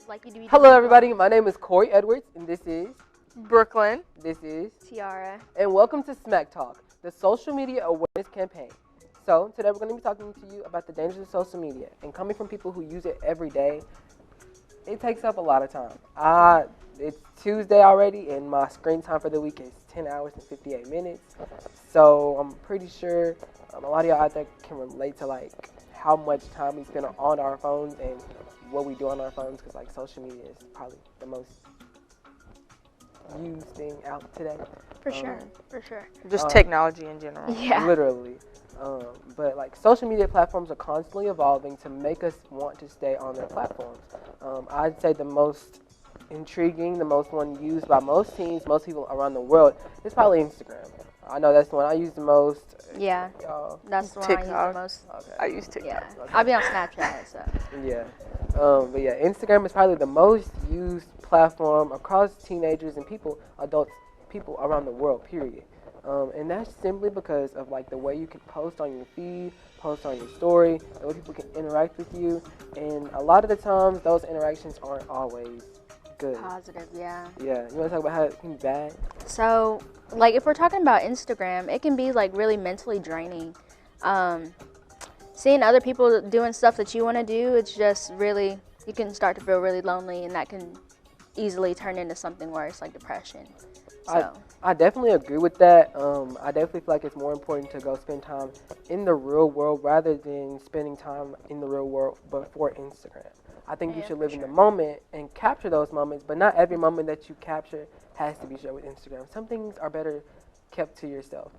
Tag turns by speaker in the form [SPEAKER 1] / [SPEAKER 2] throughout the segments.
[SPEAKER 1] like you do.
[SPEAKER 2] Hello, everybody. My name is Corey Edwards, and this is
[SPEAKER 3] Brooklyn.
[SPEAKER 2] This is
[SPEAKER 1] Tiara.
[SPEAKER 2] And welcome to SMACtalk, the social media awareness campaign. So today we're going to be talking to you about the dangers of social media, and coming from people who use it every day, it takes up a lot of time. It's Tuesday already, and my screen time for the week is 10 hours and 58 minutes. So I'm pretty sure a lot of y'all out there can relate to like how much time we spend on our phones and what we do on our phones, because like social media is probably the most used thing out today.
[SPEAKER 1] For sure.
[SPEAKER 3] Just technology in general.
[SPEAKER 1] Yeah.
[SPEAKER 2] Literally. But like social media platforms are constantly evolving to make us want to stay on their platforms. I'd say the most intriguing, the most one used by most teens, most people around the world is probably Instagram. I know that's the one I use the most.
[SPEAKER 1] Yeah. That's the one I use the most.
[SPEAKER 2] Okay.
[SPEAKER 3] I use TikTok.
[SPEAKER 1] Yeah.
[SPEAKER 2] Okay.
[SPEAKER 1] I'll be on Snapchat, so.
[SPEAKER 2] Yeah. But yeah, Instagram is probably the most used platform across teenagers and adults, people around the world, period. And that's simply because of like the way you can post on your feed, post on your story, the way people can interact with you. And a lot of the times, those interactions aren't always good.
[SPEAKER 1] Positive, yeah.
[SPEAKER 2] Yeah. You want to talk about how it can be bad?
[SPEAKER 1] So, like, if we're talking about Instagram, it can be, like, really mentally draining. Seeing other people doing stuff that you want to do, it's just really, you can start to feel really lonely, and that can easily turn into something worse, like depression. So.
[SPEAKER 2] I definitely agree with that. I definitely feel like it's more important to go spend time in the real world rather than spending time in the real world but for Instagram. I think you should live in the moment and capture those moments, but not every moment that you capture has to be shared with Instagram. Some things are better kept to yourself.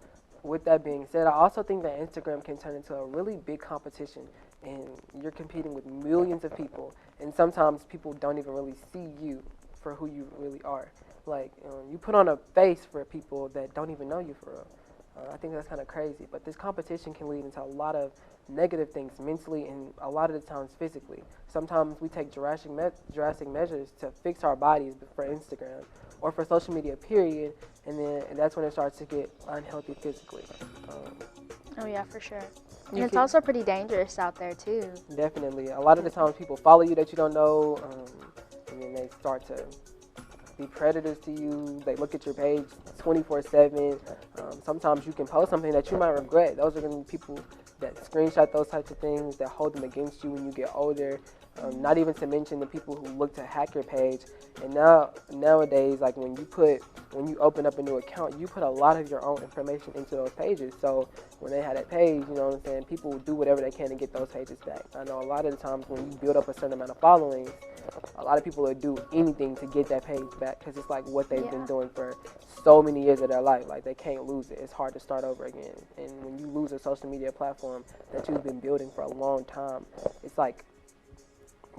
[SPEAKER 2] With that being said, I also think that Instagram can turn into a really big competition, and you're competing with millions of people, and sometimes people don't even really see you for who you really are. Like, you put on a face for people that don't even know you for real. I think that's kind of crazy, but this competition can lead into a lot of negative things mentally and a lot of the times physically. Sometimes we take drastic measures to fix our bodies for Instagram or for social media, period, and that's when it starts to get unhealthy physically.
[SPEAKER 1] Oh, yeah, for sure. And it's also pretty dangerous out there, too.
[SPEAKER 2] Definitely. A lot of the times people follow you that you don't know, and then they start to be predators to you. They look at your page 24/7. Sometimes you can post something that you might regret. Those are going to be people that screenshot those types of things, that hold them against you when you get older. Not even to mention the people who look to hack your page. And nowadays, like when you open up a new account, you put a lot of your own information into those pages. So when they have that page, you know what I'm saying, people will do whatever they can to get those pages back. I know a lot of the times when you build up a certain amount of followings, a lot of people will do anything to get that page back because it's like what they've been doing for so many years of their life. Like they can't lose it. It's hard to start over again. And when you lose a social media platform that you've been building for a long time, it's like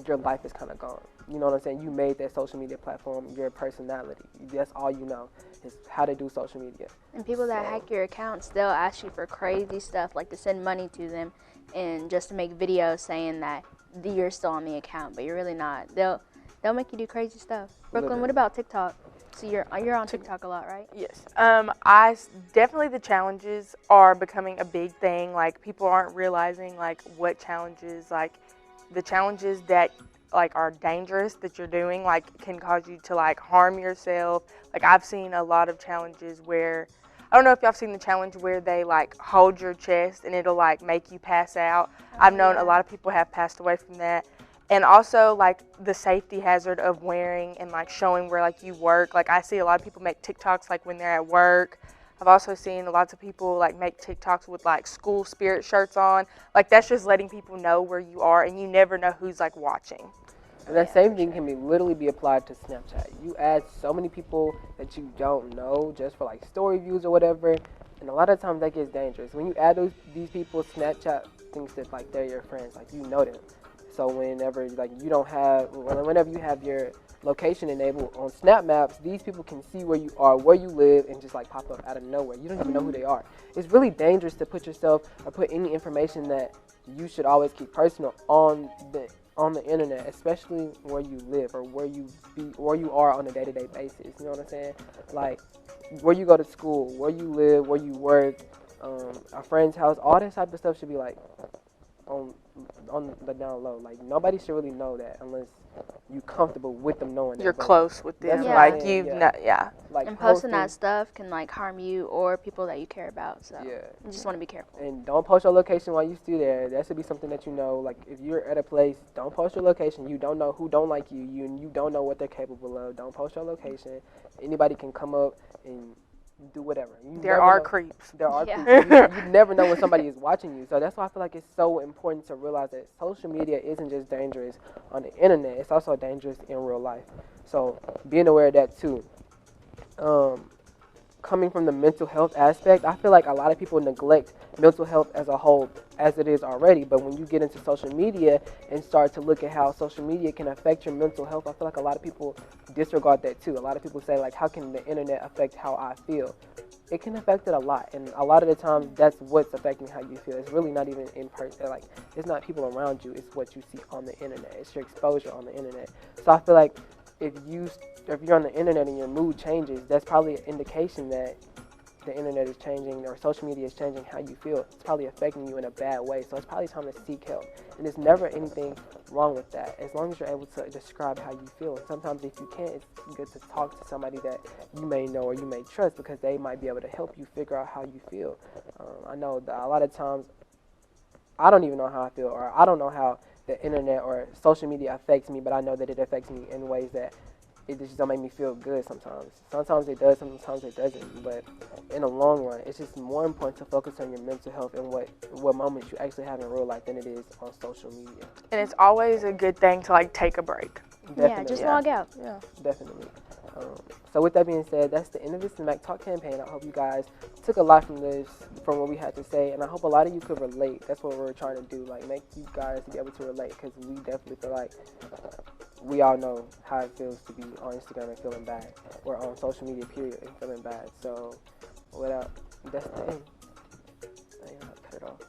[SPEAKER 2] your life is kind of gone. You know what I'm saying? You made that social media platform your personality. That's all you know is how to do social media.
[SPEAKER 1] And people that hack your accounts, they'll ask you for crazy stuff, like to send money to them and just to make videos saying that you're still on the account, but you're really not. They'll make you do crazy stuff. Brooklyn, what about TikTok? So you're on TikTok a lot, right?
[SPEAKER 3] Yes. Definitely the challenges are becoming a big thing. Like people aren't realizing like what challenges, like the challenges that like are dangerous that you're doing, like can cause you to like harm yourself. Like I've seen a lot of challenges where, I don't know if y'all have seen the challenge where they like hold your chest and it'll like make you pass out. I've known a lot of people have passed away from that. And also like the safety hazard of wearing and like showing where like you work. Like I see a lot of people make TikToks like when they're at work. I've also seen lots of people like make TikToks with like school spirit shirts on. Like that's just letting people know where you are, and you never know who's like watching.
[SPEAKER 2] And that same thing can literally be applied to Snapchat. You add so many people that you don't know just for like story views or whatever, and a lot of times that gets dangerous. When you add these people, Snapchat thinks that like they're your friends, like you know them. So whenever you have your location enabled on Snap Maps, these people can see where you are, where you live, and just like pop up out of nowhere. You don't even know who they are. It's really dangerous to put yourself or put any information that you should always keep personal on the internet, especially where you live or where you are on a day-to-day basis. You know what I'm saying? Like where you go to school, where you live, where you work, a friend's house, all that type of stuff should be like on on the down low. Like nobody should really know that unless you comfortable with them knowing that.
[SPEAKER 3] You're
[SPEAKER 2] But
[SPEAKER 3] close with them.
[SPEAKER 2] that's what
[SPEAKER 3] Like
[SPEAKER 2] I'm saying,
[SPEAKER 3] you've
[SPEAKER 2] yeah. Like
[SPEAKER 1] And posting that stuff can like harm you or people that you care about. So you just want to be careful.
[SPEAKER 2] And don't post your location while you still there. That should be something that you know. Like if you're at a place, don't post your location. You don't know who don't like you. You don't know what they're capable of. Don't post your location. Anybody can come up and do whatever.
[SPEAKER 3] There are creeps.
[SPEAKER 2] There are
[SPEAKER 1] Yeah.
[SPEAKER 2] creeps. You never know when somebody is watching you. So that's why I feel like it's so important to realize that social media isn't just dangerous on the internet. It's also dangerous in real life. So being aware of that too. Coming from the mental health aspect, I feel like a lot of people neglect mental health as a whole as it is already. But when you get into social media and start to look at how social media can affect your mental health, I feel like a lot of people disregard that too. A lot of people say, like, how can the internet affect how I feel? It can affect it a lot. And a lot of the times, that's what's affecting how you feel. It's really not even in person. Like, it's not people around you. It's what you see on the internet. It's your exposure on the internet. So I feel like if you're on the internet and your mood changes, that's probably an indication that the internet is changing or social media is changing how you feel. It's probably affecting you in a bad way. So it's probably time to seek help. And there's never anything wrong with that as long as you're able to describe how you feel. And sometimes if you can't, it's good to talk to somebody that you may know or you may trust because they might be able to help you figure out how you feel. I know that a lot of times I don't even know how I feel, or I don't know how the internet or social media affects me, but I know that it affects me in ways that it just don't make me feel good sometimes. Sometimes it does, sometimes it doesn't. But in the long run, it's just more important to focus on your mental health and what moments you actually have in real life than it is on social media.
[SPEAKER 3] And it's always a good thing to like take a break.
[SPEAKER 2] Definitely.
[SPEAKER 1] Yeah, just log out.
[SPEAKER 3] Yeah.
[SPEAKER 2] Definitely. So with that being said, that's the end of this SMACtalk campaign. I hope you guys took a lot from this, from what we had to say, and I hope a lot of you could relate. That's what we're trying to do, like make you guys be able to relate, because we definitely feel like we all know how it feels to be on Instagram and feeling bad, or on social media period and feeling bad. So that's the end. I ain't know how to cut it off.